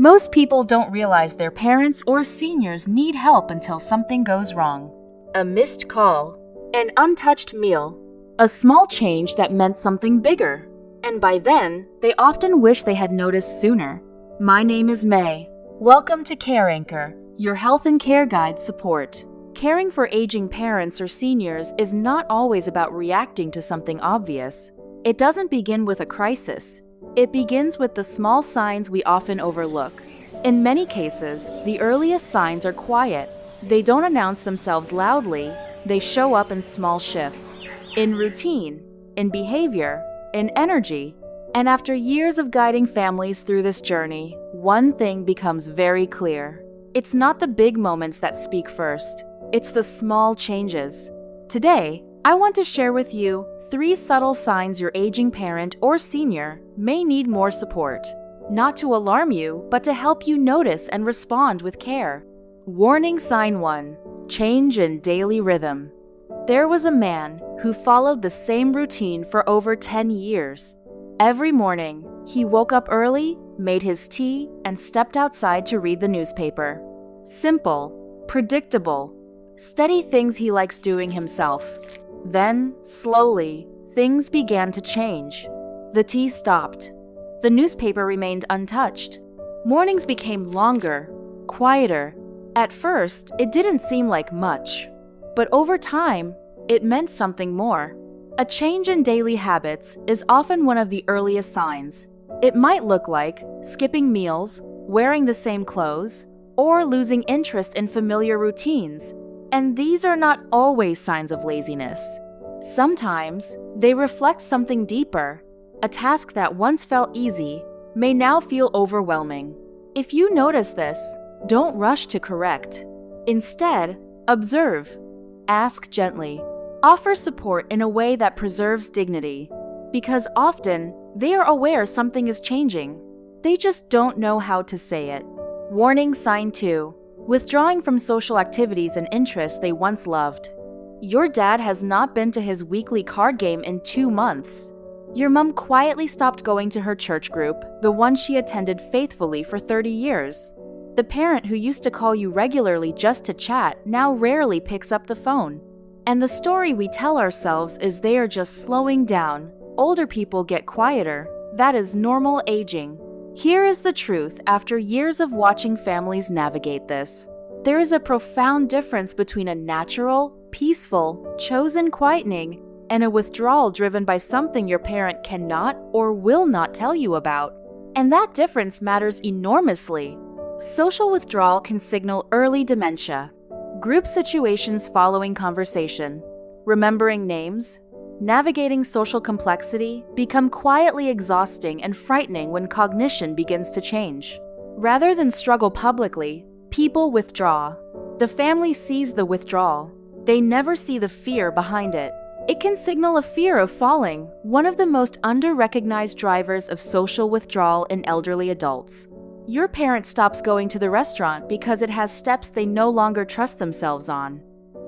Most people don't realize their parents or seniors need help until something goes wrong. A missed call, an untouched meal, a small change that meant something bigger. And by then, they often wish they had noticed sooner. My name is May. Welcome to Care Anchor, your health and care guide support. Caring for aging parents or seniors is not always about reacting to something obvious. It doesn't begin with a crisis. It begins with the small signs we often overlook. In many cases, the earliest signs are quiet. They don't announce themselves loudly. They show up in small shifts, in routine, in behavior, in energy. And after years of guiding families through this journey, one thing becomes very clear. It's not the big moments that speak first. It's the small changes. Today, I want to share with you 3 subtle signs your aging parent or senior may need more support. Not to alarm you, but to help you notice and respond with care. Warning sign 1. Change in daily rhythm. There was a man who followed the same routine for over 10 years. Every morning, he woke up early, made his tea, and stepped outside to read the newspaper. Simple, predictable, steady things he likes doing himself. Then, slowly, things began to change. The tea stopped. The newspaper remained untouched. Mornings became longer, quieter. At first, it didn't seem like much. But over time, it meant something more. A change in daily habits is often one of the earliest signs. It might look like skipping meals, wearing the same clothes, or losing interest in familiar routines. And these are not always signs of laziness. Sometimes they reflect something deeper. A task that once felt easy may now feel overwhelming. If you notice this, don't rush to correct. Instead, observe. Ask gently. Offer support in a way that preserves dignity. Because often, they are aware something is changing. They just don't know how to say it. Warning sign 2. Withdrawing from social activities and interests they once loved. Your dad has not been to his weekly card game in 2 months. Your mom quietly stopped going to her church group, the one she attended faithfully for 30 years. The parent who used to call you regularly just to chat now rarely picks up the phone. And the story we tell ourselves is they are just slowing down. Older people get quieter. That is normal aging. Here is the truth after years of watching families navigate this. There is a profound difference between a natural, peaceful, chosen quietening and a withdrawal driven by something your parent cannot or will not tell you about. And that difference matters enormously. Social withdrawal can signal early dementia, group situations following conversation, remembering names, navigating social complexity become quietly exhausting and frightening when cognition begins to change. Rather than struggle publicly, people withdraw. The family sees the withdrawal. They never see the fear behind it. It can signal a fear of falling, one of the most under-recognized drivers of social withdrawal in elderly adults. Your parent stops going to the restaurant because it has steps they no longer trust themselves on.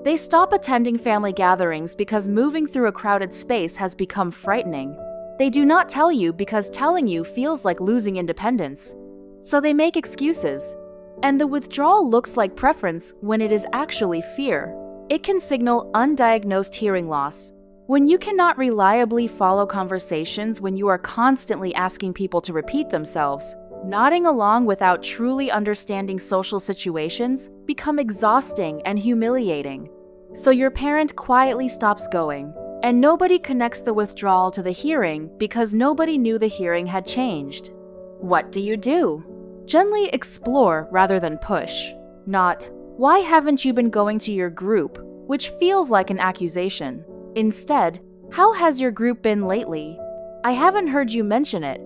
They stop attending family gatherings because moving through a crowded space has become frightening. They do not tell you because telling you feels like losing independence. So they make excuses. And the withdrawal looks like preference when it is actually fear. It can signal undiagnosed hearing loss. When you cannot reliably follow conversations, when you are constantly asking people to repeat themselves, nodding along without truly understanding social situations become exhausting and humiliating. So your parent quietly stops going, and nobody connects the withdrawal to the hearing because nobody knew the hearing had changed. What do? Gently explore rather than push. Not, why haven't you been going to your group, which feels like an accusation. Instead, how has your group been lately? I haven't heard you mention it.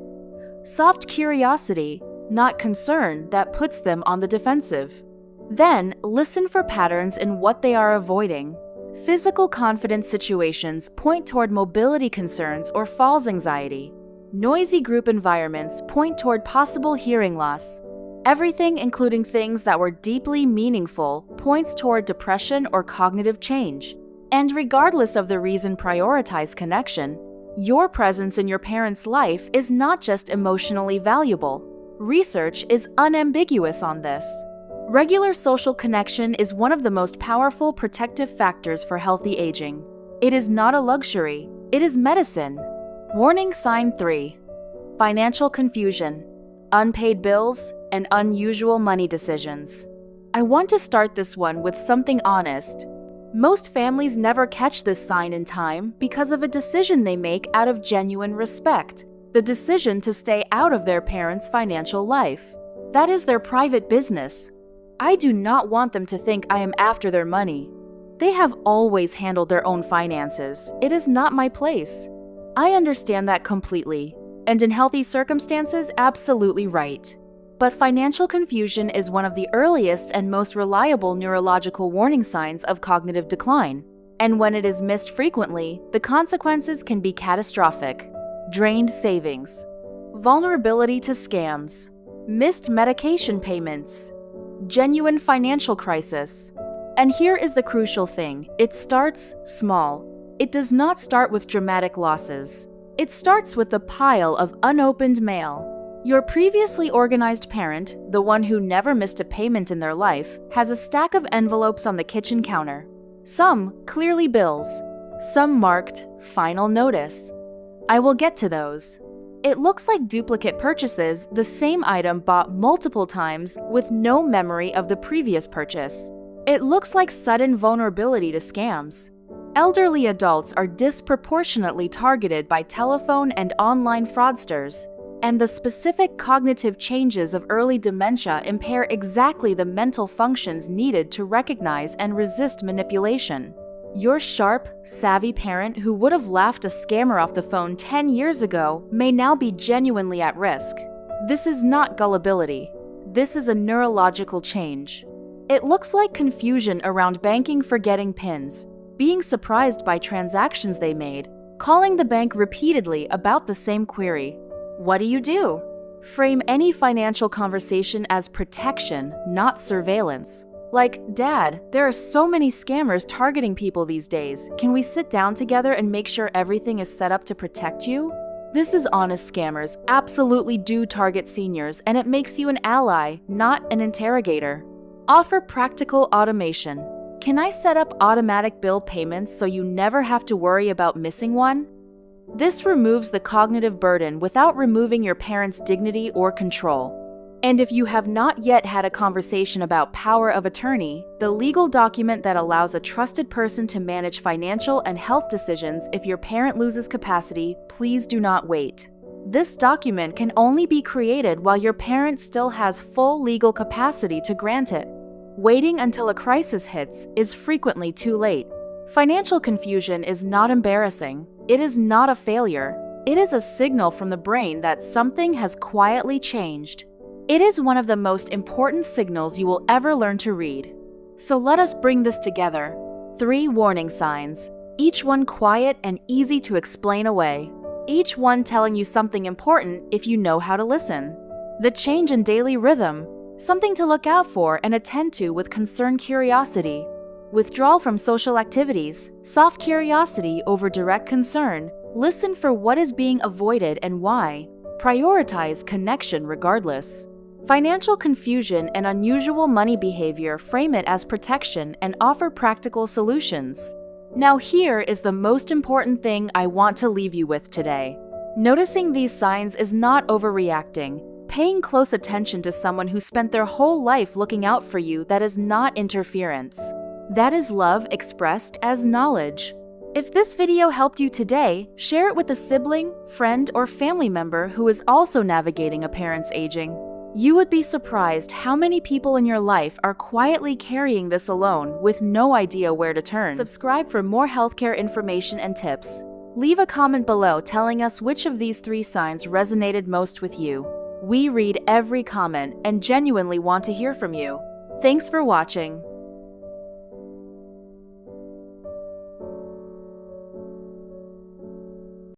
Soft curiosity, not concern, that puts them on the defensive. Then, listen for patterns in what they are avoiding. Physical confidence situations point toward mobility concerns or falls anxiety. Noisy group environments point toward possible hearing loss. Everything, including things that were deeply meaningful, points toward depression or cognitive change. And regardless of the reason, prioritize connection. Your presence in your parents' life is not just emotionally valuable. Research is unambiguous on this. Regular social connection is one of the most powerful protective factors for healthy aging. It is not a luxury, it is medicine. Warning sign 3. Financial confusion, unpaid bills, and unusual money decisions. I want to start this one with something honest. Most families never catch this sign in time because of a decision they make out of genuine respect, the decision to stay out of their parents' financial life. That is their private business. I do not want them to think I am after their money. They have always handled their own finances. It is not my place. I understand that completely, and in healthy circumstances, absolutely right. But financial confusion is one of the earliest and most reliable neurological warning signs of cognitive decline. And when it is missed frequently, the consequences can be catastrophic. Drained savings, vulnerability to scams, missed medication payments, genuine financial crisis. And here is the crucial thing: it starts small. It does not start with dramatic losses. It starts with the pile of unopened mail. Your previously organized parent, the one who never missed a payment in their life, has a stack of envelopes on the kitchen counter. Some clearly bills, some marked "Final Notice." I will get to those. It looks like duplicate purchases, the same item bought multiple times with no memory of the previous purchase. It looks like sudden vulnerability to scams. Elderly adults are disproportionately targeted by telephone and online fraudsters, and the specific cognitive changes of early dementia impair exactly the mental functions needed to recognize and resist manipulation. Your sharp, savvy parent who would have laughed a scammer off the phone 10 years ago may now be genuinely at risk. This is not gullibility. This is a neurological change. It looks like confusion around banking forgetting PINs, being surprised by transactions they made, calling the bank repeatedly about the same query. What do? Frame any financial conversation as protection, not surveillance. Like, "Dad, there are so many scammers targeting people these days. Can we sit down together and make sure everything is set up to protect you?" This is honest. Scammers absolutely do target seniors, and it makes you an ally, not an interrogator. Offer practical automation. Can I set up automatic bill payments so you never have to worry about missing one? This removes the cognitive burden without removing your parents' dignity or control. And if you have not yet had a conversation about power of attorney, the legal document that allows a trusted person to manage financial and health decisions if your parent loses capacity, please do not wait. This document can only be created while your parent still has full legal capacity to grant it. Waiting until a crisis hits is frequently too late. Financial confusion is not embarrassing. It is not a failure. It is a signal from the brain that something has quietly changed. It is one of the most important signals you will ever learn to read. So let us bring this together. 3 warning signs, each one quiet and easy to explain away. Each one telling you something important if you know how to listen. The change in daily rhythm, something to look out for and attend to with concerned curiosity. Withdrawal from social activities, soft curiosity over direct concern. Listen for what is being avoided and why. Prioritize connection regardless. Financial confusion and unusual money behavior, frame it as protection and offer practical solutions. Now here is the most important thing I want to leave you with today. Noticing these signs is not overreacting. Paying close attention to someone who spent their whole life looking out for you, that is not interference. That is love expressed as knowledge. If this video helped you today, share it with a sibling, friend, or family member who is also navigating a parent's aging. You would be surprised how many people in your life are quietly carrying this alone with no idea where to turn. Subscribe for more healthcare information and tips. Leave a comment below telling us which of these 3 signs resonated most with you. We read every comment and genuinely want to hear from you. Thanks for watching.